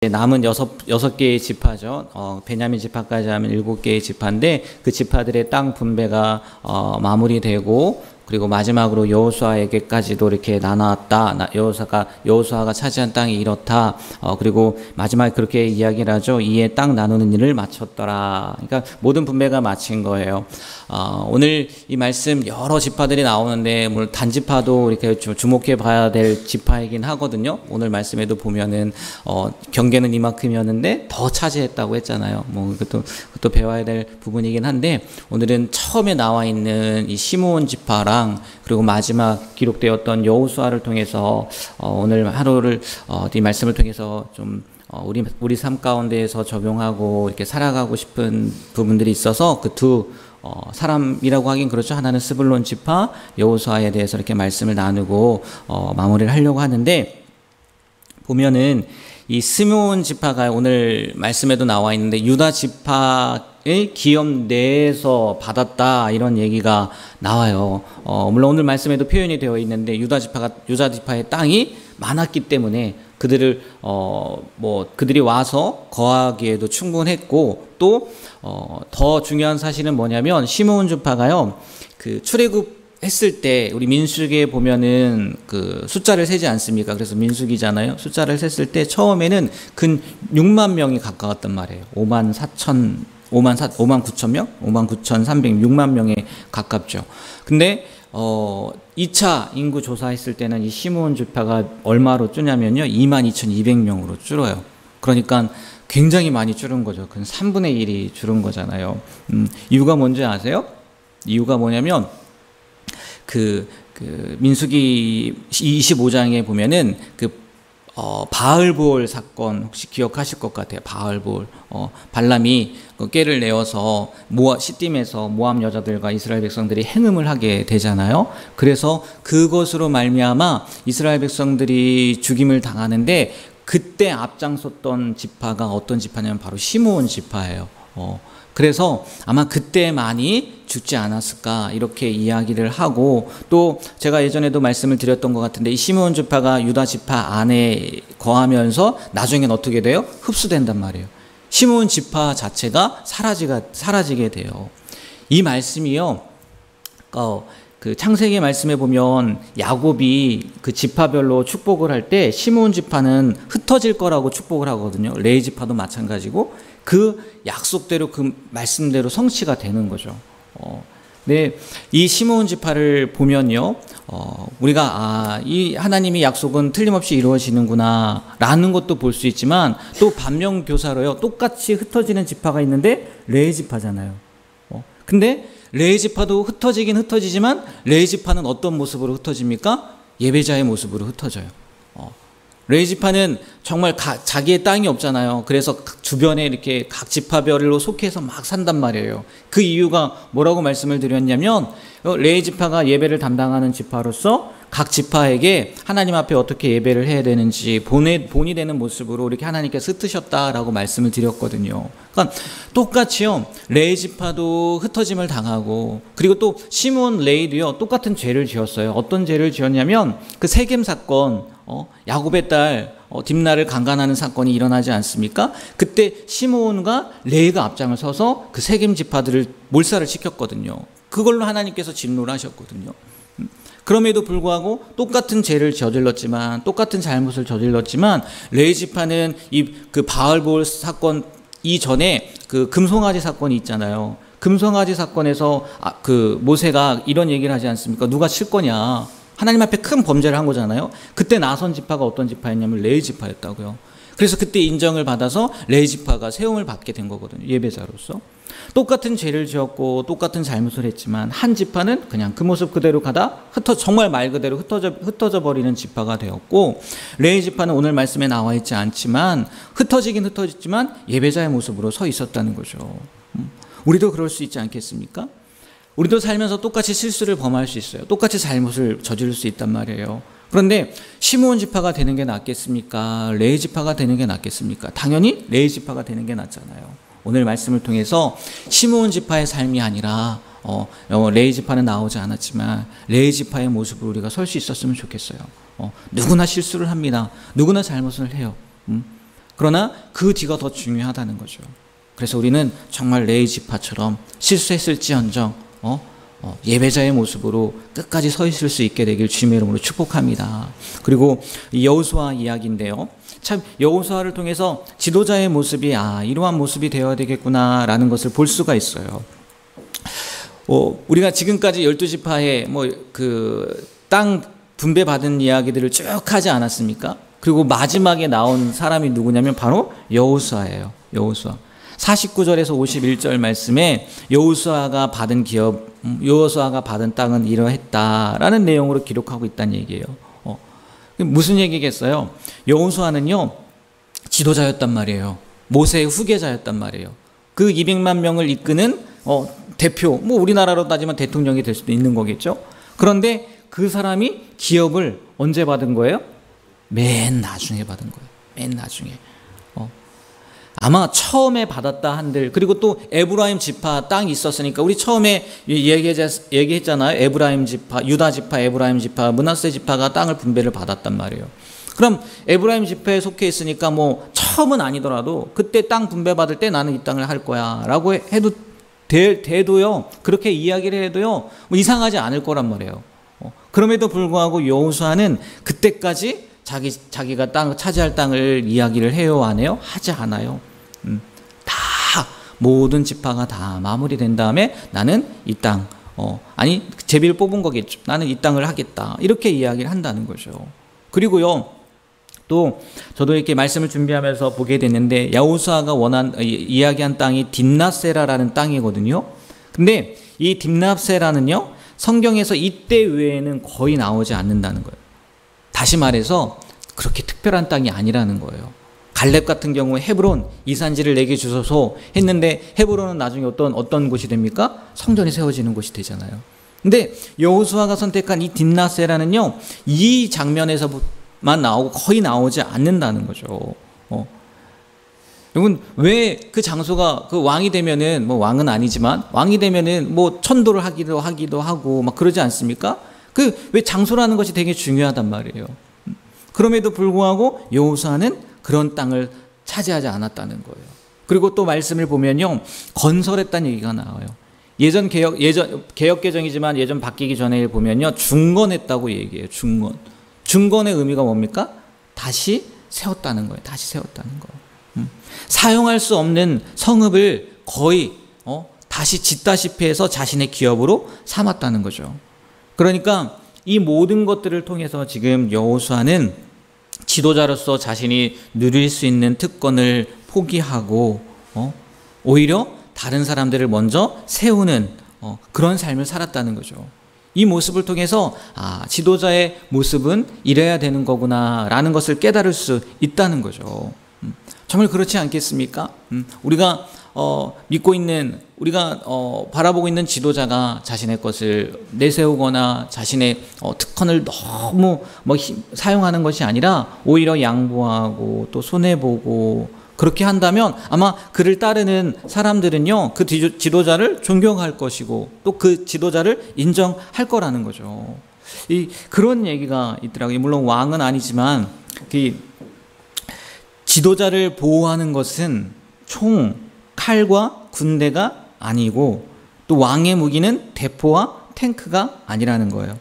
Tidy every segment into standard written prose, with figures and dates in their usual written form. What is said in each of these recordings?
남은 여섯 개의 지파죠. 베냐민 지파까지 하면 7개의 지파인데 그 지파들의 땅 분배가 마무리되고, 그리고 마지막으로 여호수아에게까지도 이렇게 나눴다. 여호수아가 차지한 땅이 이렇다. 그리고 마지막에 그렇게 이야기를 하죠. 이에 땅 나누는 일을 마쳤더라. 그러니까 모든 분배가 마친 거예요. 오늘 이 말씀 여러 지파들이 나오는데 물론 단지파도 이렇게 주목해 봐야 될 지파이긴 하거든요. 오늘 말씀에도 보면은 경계는 이만큼이었는데 더 차지했다고 했잖아요. 뭐 그것도 배워야 될 부분이긴 한데, 오늘은 처음에 나와 있는 이 시므온 지파랑 그리고 마지막 기록되었던 여호수아를 통해서 오늘 하루를 이 말씀을 통해서 좀 우리 삶 가운데에서 적용하고 이렇게 살아가고 싶은 부분들이 있어서 그 두 사람이라고 하긴 그렇죠. 하나는 스불론 지파, 여호수아에 대해서 이렇게 말씀을 나누고 마무리를 하려고 하는데, 보면은 이 스므온 지파가 오늘 말씀에도 나와 있는데 유다 지파의 기업 내에서 받았다, 이런 얘기가 나와요. 물론 오늘 말씀에도 표현이 되어 있는데 유다 지파의 땅이 많았기 때문에 그들이 와서 거하기에도 충분했고, 또 더 중요한 사실은 뭐냐면 시므온 지파가요, 그 출애굽 했을 때 우리 민수기에 보면은 그 숫자를 세지 않습니까? 그래서 민수기잖아요. 숫자를 셌을 때 처음에는 근 6만 명이 가까웠단 말이에요. 5만 9천 명? 5만 9,306만 명에 가깝죠. 근데 2차 인구 조사했을 때는 이 시므온 지파가 얼마로 줄냐면요, 22,200명으로 줄어요. 그러니까 굉장히 많이 줄은 거죠. 그 3분의 1이 줄은 거잖아요. 이유가 뭔지 아세요? 이유가 뭐냐면 그 민수기 25장에 보면은 바알보올 사건 혹시 기억하실 것 같아요. 바알보올. 발람이 그 꾀를 내어서 시딤에서 모압 여자들과 이스라엘 백성들이 행음을 하게 되잖아요. 그래서 그것으로 말미암아 이스라엘 백성들이 죽임을 당하는데, 그때 앞장섰던 지파가 어떤 지파냐면 바로 시므온 지파예요. 그래서 아마 그때 많이 죽지 않았을까, 이렇게 이야기를 하고, 또 제가 예전에도 말씀을 드렸던 것 같은데 이 시므온 지파가 유다 지파 안에 거하면서 나중엔 어떻게 돼요? 흡수된단 말이에요. 시므온 지파 자체가 사라지게 돼요. 이 말씀이요, 그 창세기 말씀에 보면 야곱이 그 지파별로 축복을 할 때 시므온 지파는 흩어질 거라고 축복을 하거든요. 레위 지파도 마찬가지고 그 약속대로 그 말씀대로 성취가 되는 거죠. 네, 이 시므온 지파를 보면요, 우리가 이 하나님의 약속은 틀림없이 이루어지는구나 라는 것도 볼 수 있지만, 또 반면교사로요, 똑같이 흩어지는 지파가 있는데 레위 지파잖아요. 근데 레위 지파도 흩어지긴 흩어지지만 레위 지파는 어떤 모습으로 흩어집니까? 예배자의 모습으로 흩어져요. 레위 지파는 정말 자기의 땅이 없잖아요. 그래서 주변에 이렇게 각 지파별로 속해서 막 산단 말이에요. 그 이유가 뭐라고 말씀을 드렸냐면, 레위 지파가 예배를 담당하는 지파로서 각 지파에게 하나님 앞에 어떻게 예배를 해야 되는지 본이 되는 모습으로 이렇게 하나님께서 흩으셨다라고 말씀을 드렸거든요. 그러니까 똑같이요, 레위 지파도 흩어짐을 당하고, 그리고 또 시므온 레위도요, 똑같은 죄를 지었어요. 어떤 죄를 지었냐면 그 세겜 사건, 야곱의 딸 딥나를 강간하는 사건이 일어나지 않습니까? 그때 시므온과 레위가 앞장을 서서 그 세겜 지파들을 몰살을 시켰거든요. 그걸로 하나님께서 진노를 하셨거든요. 그럼에도 불구하고 똑같은 죄를 저질렀지만, 똑같은 잘못을 저질렀지만, 레위 지파는 그 바알볼 사건 이전에 그 금송아지 사건이 있잖아요. 금송아지 사건에서 그 모세가 이런 얘기를 하지 않습니까? 누가 칠 거냐? 하나님 앞에 큰 범죄를 한 거잖아요. 그때 나선 지파가 어떤 지파였냐면 레위 지파였다고요. 그래서 그때 인정을 받아서 레위 지파가 세움을 받게 된 거거든요. 예배자로서. 똑같은 죄를 지었고 똑같은 잘못을 했지만 한 지파는 그냥 그 모습 그대로 가다 정말 말 그대로 흩어져 버리는 지파가 되었고, 레위 지파는 오늘 말씀에 나와 있지 않지만 흩어지긴 흩어졌지만 예배자의 모습으로 서 있었다는 거죠. 우리도 그럴 수 있지 않겠습니까? 우리도 살면서 똑같이 실수를 범할 수 있어요. 똑같이 잘못을 저지를 수 있단 말이에요. 그런데 시므온 지파가 되는 게 낫겠습니까? 레위 지파가 되는 게 낫겠습니까? 당연히 레위 지파가 되는 게 낫잖아요. 오늘 말씀을 통해서 시므온 지파의 삶이 아니라 레위 지파는 나오지 않았지만 레위 지파의 모습으로 우리가 설 수 있었으면 좋겠어요. 누구나 실수를 합니다. 누구나 잘못을 해요. 그러나 그 뒤가 더 중요하다는 거죠. 그래서 우리는 정말 레위 지파처럼 실수했을지언정 예배자의 모습으로 끝까지 서 있을 수 있게 되길 주님의 이름으로 축복합니다. 그리고 여호수아 이야기인데요. 참 여호수아를 통해서 지도자의 모습이 이러한 모습이 되어야 되겠구나라는 것을 볼 수가 있어요. 우리가 지금까지 12지파의 땅 분배받은 이야기들을 쭉 하지 않았습니까? 그리고 마지막에 나온 사람이 누구냐면 바로 여호수아예요. 여호수아. 49절에서 51절 말씀에 여호수아가 받은 땅은 이러했다라는 내용으로 기록하고 있다는 얘기예요. 무슨 얘기겠어요? 여호수아는요, 지도자였단 말이에요. 모세의 후계자였단 말이에요. 그 200만 명을 이끄는 대표, 우리나라로 따지면 대통령이 될 수도 있는 거겠죠. 그런데 그 사람이 기업을 언제 받은 거예요? 맨 나중에 받은 거예요. 맨 나중에. 아마 처음에 받았다 한들, 그리고 또 에브라임 지파 땅이 있었으니까 우리 처음에 얘기했잖아요. 에브라임 지파, 유다 지파, 에브라임 지파, 므낫세 지파가 땅을 분배를 받았단 말이에요. 그럼 에브라임 지파에 속해 있으니까 처음은 아니더라도 그때 땅 분배받을 때 나는 이 땅을 할 거야 라고 해도 돼도요, 그렇게 이야기를 해도요, 이상하지 않을 거란 말이에요. 그럼에도 불구하고 여호수아는 그때까지 자기가 차지할 땅을 이야기를 해요, 안 해요? 하지 않아요. 다 모든 지파가 다 마무리된 다음에 나는 이 땅, 제비를 뽑은 거겠죠. 나는 이 땅을 하겠다. 이렇게 이야기를 한다는 거죠. 그리고요, 또 저도 이렇게 말씀을 준비하면서 보게 됐는데 여호수아가 이야기한 땅이 딥낫세라라는 땅이거든요. 근데 이 딥낫세라는요, 성경에서 이때 외에는 거의 나오지 않는다는 거예요. 다시 말해서 그렇게 특별한 땅이 아니라는 거예요. 갈렙 같은 경우에 헤브론, 이 산지를 내게 주소서 했는데 헤브론은 나중에 어떤 곳이 됩니까? 성전이 세워지는 곳이 되잖아요. 근데 여호수아가 선택한 이 딥낫세라는요, 이 장면에서만 나오고 거의 나오지 않는다는 거죠. 여러분, 왜 그 장소가 왕이 되면은 왕은 아니지만 왕이 되면은 천도를 하기도 하고 막 그러지 않습니까? 왜 장소라는 것이 되게 중요하단 말이에요. 그럼에도 불구하고 여호수아는 그런 땅을 차지하지 않았다는 거예요. 그리고 또 말씀을 보면요, 건설했다는 얘기가 나와요. 예전 개혁개정이지만 예전 바뀌기 전에 보면요, 중건했다고 얘기해요. 중건의 의미가 뭡니까? 다시 세웠다는 거예요. 다시 세웠다는 거예요. 사용할 수 없는 성읍을 거의 다시 짓다시피 해서 자신의 기업으로 삼았다는 거죠. 그러니까 이 모든 것들을 통해서 지금 여호수아는 지도자로서 자신이 누릴 수 있는 특권을 포기하고 오히려 다른 사람들을 먼저 세우는 그런 삶을 살았다는 거죠. 이 모습을 통해서 지도자의 모습은 이래야 되는 거구나 라는 것을 깨달을 수 있다는 거죠. 정말 그렇지 않겠습니까? 우리가 믿고 있는, 우리가 바라보고 있는 지도자가 자신의 것을 내세우거나 자신의 특권을 너무 사용하는 것이 아니라 오히려 양보하고 또 손해보고 그렇게 한다면 아마 그를 따르는 사람들은요, 그 지도자를 존경할 것이고 또 그 지도자를 인정할 거라는 거죠. 그런 얘기가 있더라고요. 물론 왕은 아니지만 지도자를 보호하는 것은 총, 칼과 군대가 아니고 또 왕의 무기는 대포와 탱크가 아니라는 거예요.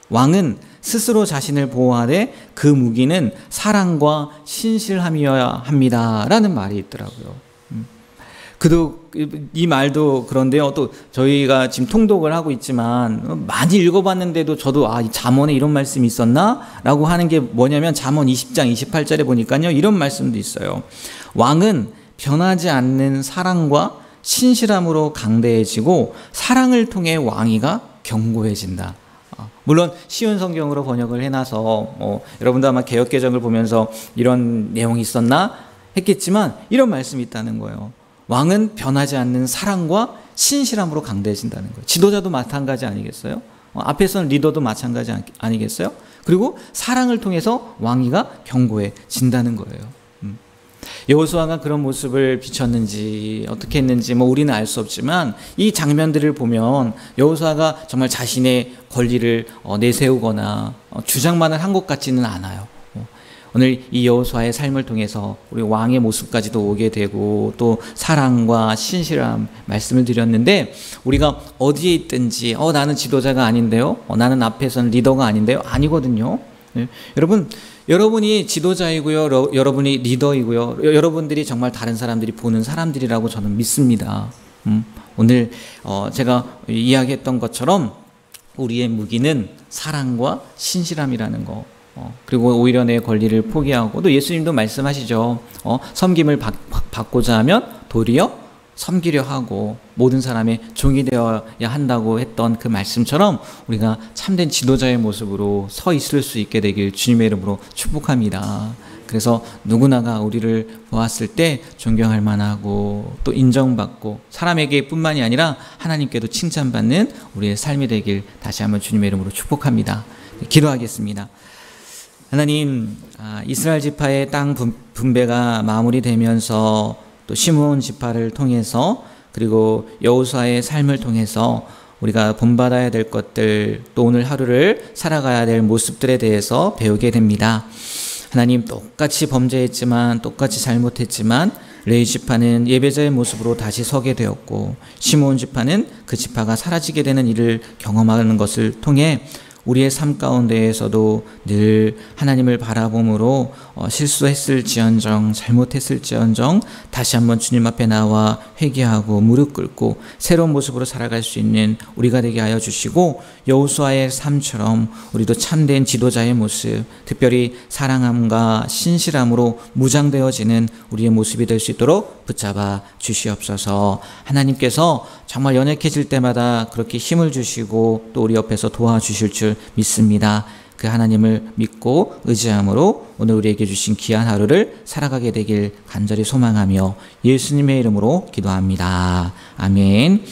왕은 스스로 자신을 보호하되 그 무기는 사랑과 신실함이어야 합니다라는 말이 있더라고요. 이 말도 그런데요, 또 저희가 지금 통독을 하고 있지만 많이 읽어봤는데도 저도 이 잠언에 이런 말씀이 있었나? 라고 하는 게 뭐냐면 잠언 20장 28절에 보니까요, 이런 말씀도 있어요. 왕은 변하지 않는 사랑과 신실함으로 강대해지고 사랑을 통해 왕위가 견고해진다. 물론 쉬운 성경으로 번역을 해놔서 여러분도 아마 개역개정을 보면서 이런 내용이 있었나 했겠지만 이런 말씀이 있다는 거예요. 왕은 변하지 않는 사랑과 신실함으로 강대해진다는 거예요. 지도자도 마찬가지 아니겠어요? 앞에서는 리더도 마찬가지 아니겠어요? 그리고 사랑을 통해서 왕위가 견고해진다는 거예요. 여호수아가 그런 모습을 비췄는지 어떻게 했는지 우리는 알 수 없지만 이 장면들을 보면 여호수아가 정말 자신의 권리를 내세우거나 주장만을 한 것 같지는 않아요. 오늘 이 여호수아의 삶을 통해서 우리 왕의 모습까지도 오게 되고 또 사랑과 신실함 말씀을 드렸는데 우리가 어디에 있든지 나는 지도자가 아닌데요. 나는 앞에서는 리더가 아닌데요. 아니거든요. 네. 여러분이 지도자이고요. 여러분이 리더이고요. 여러분들이 정말 다른 사람들이 보는 사람들이라고 저는 믿습니다. 오늘 제가 이야기했던 것처럼 우리의 무기는 사랑과 신실함이라는 거. 그리고 오히려 내 권리를 포기하고 또 예수님도 말씀하시죠. 섬김을 받고자 하면 도리어 섬기려 하고 모든 사람의 종이 되어야 한다고 했던 그 말씀처럼 우리가 참된 지도자의 모습으로 서 있을 수 있게 되길 주님의 이름으로 축복합니다. 그래서 누구나가 우리를 보았을 때 존경할 만하고 또 인정받고 사람에게 뿐만이 아니라 하나님께도 칭찬받는 우리의 삶이 되길 다시 한번 주님의 이름으로 축복합니다. 기도하겠습니다. 하나님, 이스라엘 지파의 땅 분배가 마무리되면서 또 시므온 지파를 통해서 그리고 여호수아의 삶을 통해서 우리가 본받아야 될 것들 또 오늘 하루를 살아가야 될 모습들에 대해서 배우게 됩니다. 하나님, 똑같이 범죄했지만 똑같이 잘못했지만 레위 지파는 예배자의 모습으로 다시 서게 되었고 시므온 지파는 그 지파가 사라지게 되는 일을 경험하는 것을 통해 우리의 삶 가운데에서도 늘 하나님을 바라봄으로 실수했을지언정 잘못했을지언정 다시 한번 주님 앞에 나와 회개하고 무릎 꿇고 새로운 모습으로 살아갈 수 있는 우리가 되게 하여 주시고 여호수아의 삶처럼 우리도 참된 지도자의 모습 특별히 사랑함과 신실함으로 무장되어지는 우리의 모습이 될 수 있도록 붙잡아 주시옵소서. 하나님께서 정말 연약해질 때마다 그렇게 힘을 주시고 또 우리 옆에서 도와주실 줄 믿습니다. 그 하나님을 믿고 의지함으로 오늘 우리에게 주신 귀한 하루를 살아가게 되길 간절히 소망하며 예수님의 이름으로 기도합니다. 아멘.